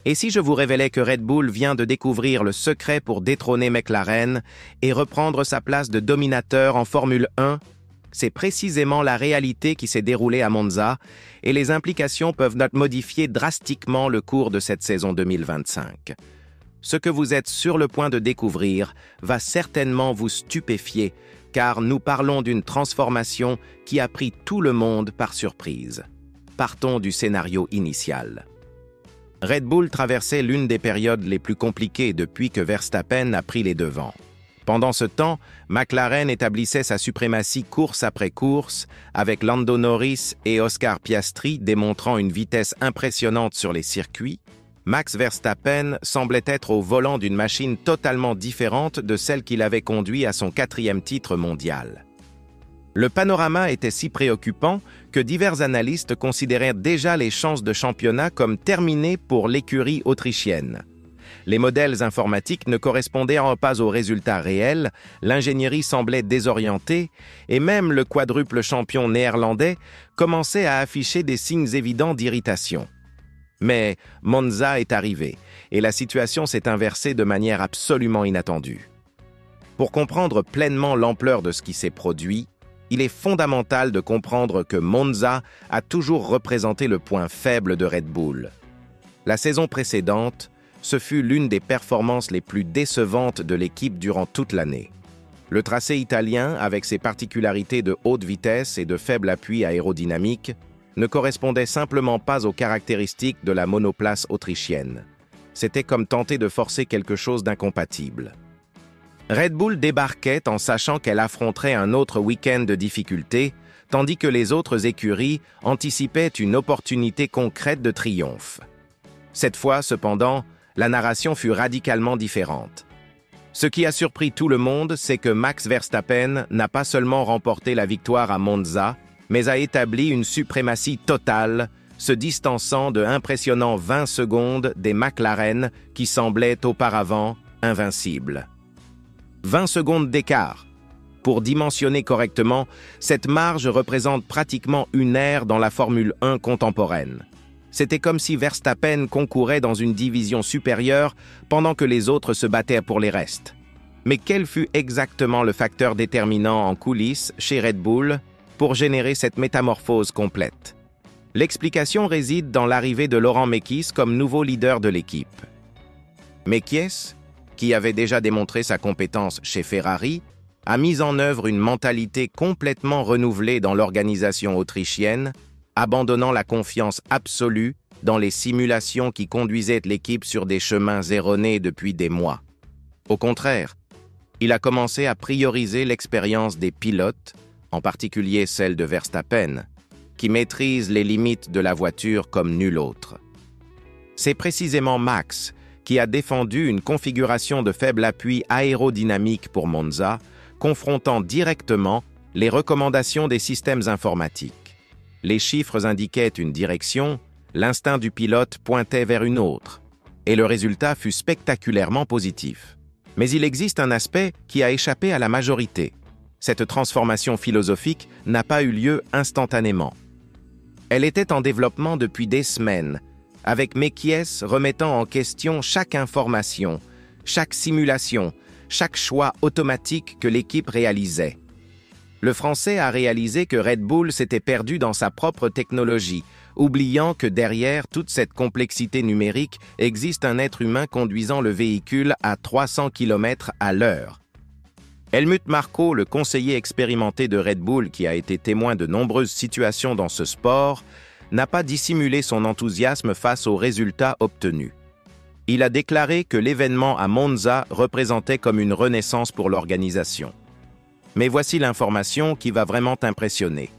Et si je vous révélais que Red Bull vient de découvrir le secret pour détrôner McLaren et reprendre sa place de dominateur en Formule 1? C'est précisément la réalité qui s'est déroulée à Monza et les implications peuvent modifier drastiquement le cours de cette saison 2025. Ce que vous êtes sur le point de découvrir va certainement vous stupéfier car nous parlons d'une transformation qui a pris tout le monde par surprise. Partons du scénario initial. Red Bull traversait l'une des périodes les plus compliquées depuis que Verstappen a pris les devants. Pendant ce temps, McLaren établissait sa suprématie course après course, avec Lando Norris et Oscar Piastri démontrant une vitesse impressionnante sur les circuits. Max Verstappen semblait être au volant d'une machine totalement différente de celle qu'il avait conduit à son 4e titre mondial. Le panorama était si préoccupant que divers analystes considéraient déjà les chances de championnat comme terminées pour l'écurie autrichienne. Les modèles informatiques ne correspondaient pas aux résultats réels, l'ingénierie semblait désorientée, et même le quadruple champion néerlandais commençait à afficher des signes évidents d'irritation. Mais Monza est arrivé, et la situation s'est inversée de manière absolument inattendue. Pour comprendre pleinement l'ampleur de ce qui s'est produit, il est fondamental de comprendre que Monza a toujours représenté le point faible de Red Bull. La saison précédente, ce fut l'une des performances les plus décevantes de l'équipe durant toute l'année. Le tracé italien, avec ses particularités de haute vitesse et de faible appui aérodynamique, ne correspondait simplement pas aux caractéristiques de la monoplace autrichienne. C'était comme tenter de forcer quelque chose d'incompatible. Red Bull débarquait en sachant qu'elle affronterait un autre week-end de difficultés, tandis que les autres écuries anticipaient une opportunité concrète de triomphe. Cette fois, cependant, la narration fut radicalement différente. Ce qui a surpris tout le monde, c'est que Max Verstappen n'a pas seulement remporté la victoire à Monza, mais a établi une suprématie totale, se distançant de impressionnants 20 secondes des McLaren qui semblaient auparavant invincibles. 20 secondes d'écart. Pour dimensionner correctement, cette marge représente pratiquement une ère dans la Formule 1 contemporaine. C'était comme si Verstappen concourait dans une division supérieure pendant que les autres se battaient pour les restes. Mais quel fut exactement le facteur déterminant en coulisses chez Red Bull pour générer cette métamorphose complète? L'explication réside dans l'arrivée de Laurent Mekies comme nouveau leader de l'équipe. Mekies, qui avait déjà démontré sa compétence chez Ferrari, a mis en œuvre une mentalité complètement renouvelée dans l'organisation autrichienne, abandonnant la confiance absolue dans les simulations qui conduisaient l'équipe sur des chemins erronés depuis des mois. Au contraire, il a commencé à prioriser l'expérience des pilotes, en particulier celle de Verstappen, qui maîtrise les limites de la voiture comme nul autre. C'est précisément Max qui a défendu une configuration de faible appui aérodynamique pour Monza, confrontant directement les recommandations des systèmes informatiques. Les chiffres indiquaient une direction, l'instinct du pilote pointait vers une autre, et le résultat fut spectaculairement positif. Mais il existe un aspect qui a échappé à la majorité. Cette transformation philosophique n'a pas eu lieu instantanément. Elle était en développement depuis des semaines, avec Mekies remettant en question chaque information, chaque simulation, chaque choix automatique que l'équipe réalisait. Le Français a réalisé que Red Bull s'était perdu dans sa propre technologie, oubliant que derrière toute cette complexité numérique existe un être humain conduisant le véhicule à 300 km à l'heure. Helmut Marko, le conseiller expérimenté de Red Bull qui a été témoin de nombreuses situations dans ce sport, n'a pas dissimulé son enthousiasme face aux résultats obtenus. Il a déclaré que l'événement à Monza représentait comme une renaissance pour l'organisation. Mais voici l'information qui va vraiment t'impressionner.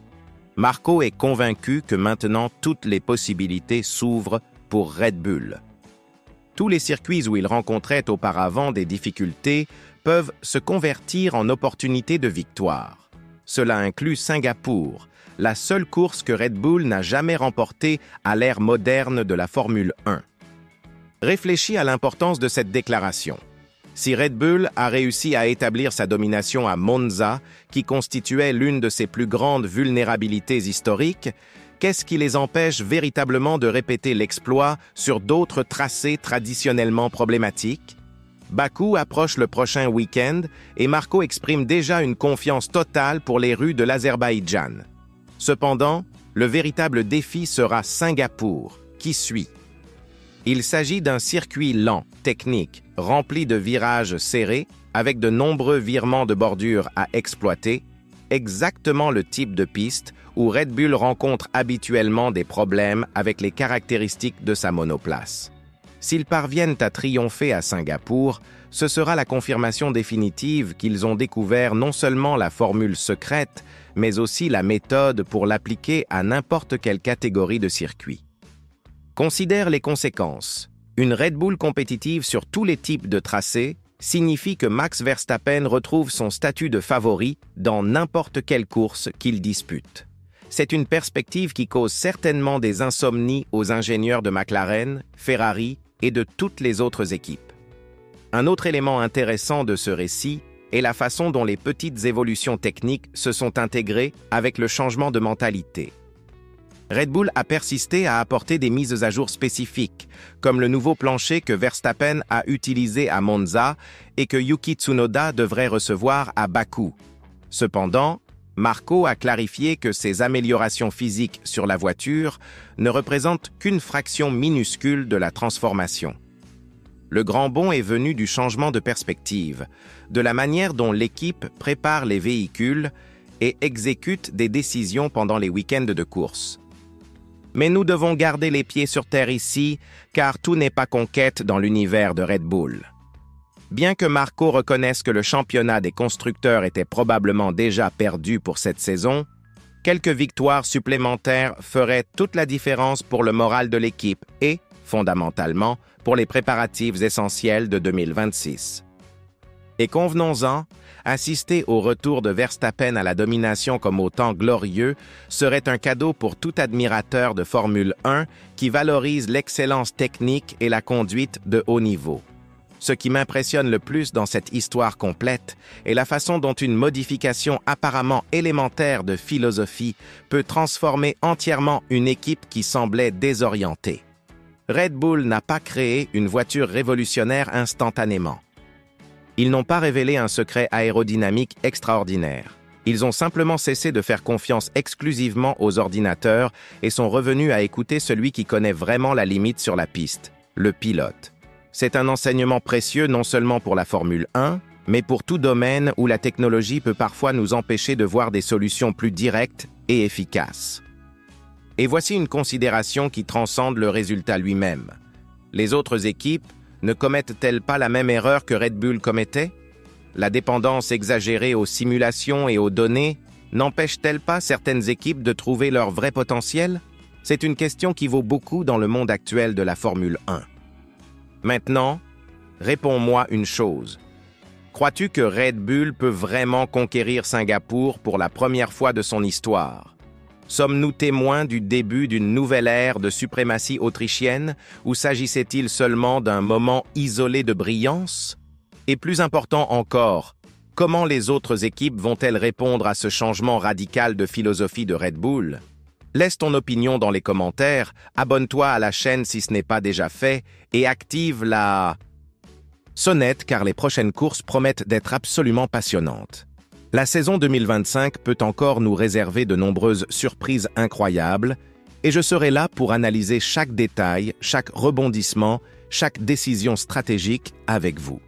Marko est convaincu que maintenant toutes les possibilités s'ouvrent pour Red Bull. Tous les circuits où il rencontrait auparavant des difficultés peuvent se convertir en opportunités de victoire. Cela inclut Singapour, la seule course que Red Bull n'a jamais remportée à l'ère moderne de la Formule 1. Réfléchis à l'importance de cette déclaration. Si Red Bull a réussi à établir sa domination à Monza, qui constituait l'une de ses plus grandes vulnérabilités historiques, Qu'est-ce qui les empêche véritablement de répéter l'exploit sur d'autres tracés traditionnellement problématiques? Bakou approche le prochain week-end et Marco exprime déjà une confiance totale pour les rues de l'Azerbaïdjan. Cependant, le véritable défi sera Singapour, qui suit. Il s'agit d'un circuit lent, technique, rempli de virages serrés, avec de nombreux virements de bordure à exploiter, exactement le type de piste où Red Bull rencontre habituellement des problèmes avec les caractéristiques de sa monoplace. S'ils parviennent à triompher à Singapour, ce sera la confirmation définitive qu'ils ont découvert non seulement la formule secrète, mais aussi la méthode pour l'appliquer à n'importe quelle catégorie de circuit. Considère les conséquences. Une Red Bull compétitive sur tous les types de tracés signifie que Max Verstappen retrouve son statut de favori dans n'importe quelle course qu'il dispute. C'est une perspective qui cause certainement des insomnies aux ingénieurs de McLaren, Ferrari et de toutes les autres équipes. Un autre élément intéressant de ce récit est la façon dont les petites évolutions techniques se sont intégrées avec le changement de mentalité. Red Bull a persisté à apporter des mises à jour spécifiques, comme le nouveau plancher que Verstappen a utilisé à Monza et que Yuki Tsunoda devrait recevoir à Bakou. Cependant, Marco a clarifié que ces améliorations physiques sur la voiture ne représentent qu'une fraction minuscule de la transformation. Le grand bond est venu du changement de perspective, de la manière dont l'équipe prépare les véhicules et exécute des décisions pendant les week-ends de course. Mais nous devons garder les pieds sur terre ici, car tout n'est pas conquête dans l'univers de Red Bull. Bien que Marco reconnaisse que le championnat des constructeurs était probablement déjà perdu pour cette saison, quelques victoires supplémentaires feraient toute la différence pour le moral de l'équipe et, fondamentalement, pour les préparatifs essentiels de 2026. Et convenons-en, assister au retour de Verstappen à la domination comme au temps glorieux serait un cadeau pour tout admirateur de Formule 1 qui valorise l'excellence technique et la conduite de haut niveau. Ce qui m'impressionne le plus dans cette histoire complète est la façon dont une modification apparemment élémentaire de philosophie peut transformer entièrement une équipe qui semblait désorientée. Red Bull n'a pas créé une voiture révolutionnaire instantanément. Ils n'ont pas révélé un secret aérodynamique extraordinaire. Ils ont simplement cessé de faire confiance exclusivement aux ordinateurs et sont revenus à écouter celui qui connaît vraiment la limite sur la piste, le pilote. C'est un enseignement précieux non seulement pour la Formule 1, mais pour tout domaine où la technologie peut parfois nous empêcher de voir des solutions plus directes et efficaces. Et voici une considération qui transcende le résultat lui-même. Les autres équipes ne commettent-elles pas la même erreur que Red Bull commettait? La dépendance exagérée aux simulations et aux données n'empêche-t-elle pas certaines équipes de trouver leur vrai potentiel? C'est une question qui vaut beaucoup dans le monde actuel de la Formule 1. Maintenant, réponds-moi une chose. Crois-tu que Red Bull peut vraiment conquérir Singapour pour la première fois de son histoire? Sommes-nous témoins du début d'une nouvelle ère de suprématie autrichienne ou s'agissait-il seulement d'un moment isolé de brillance? Et plus important encore, comment les autres équipes vont-elles répondre à ce changement radical de philosophie de Red Bull? Laisse ton opinion dans les commentaires, abonne-toi à la chaîne si ce n'est pas déjà fait et active la sonnette car les prochaines courses promettent d'être absolument passionnantes. La saison 2025 peut encore nous réserver de nombreuses surprises incroyables et je serai là pour analyser chaque détail, chaque rebondissement, chaque décision stratégique avec vous.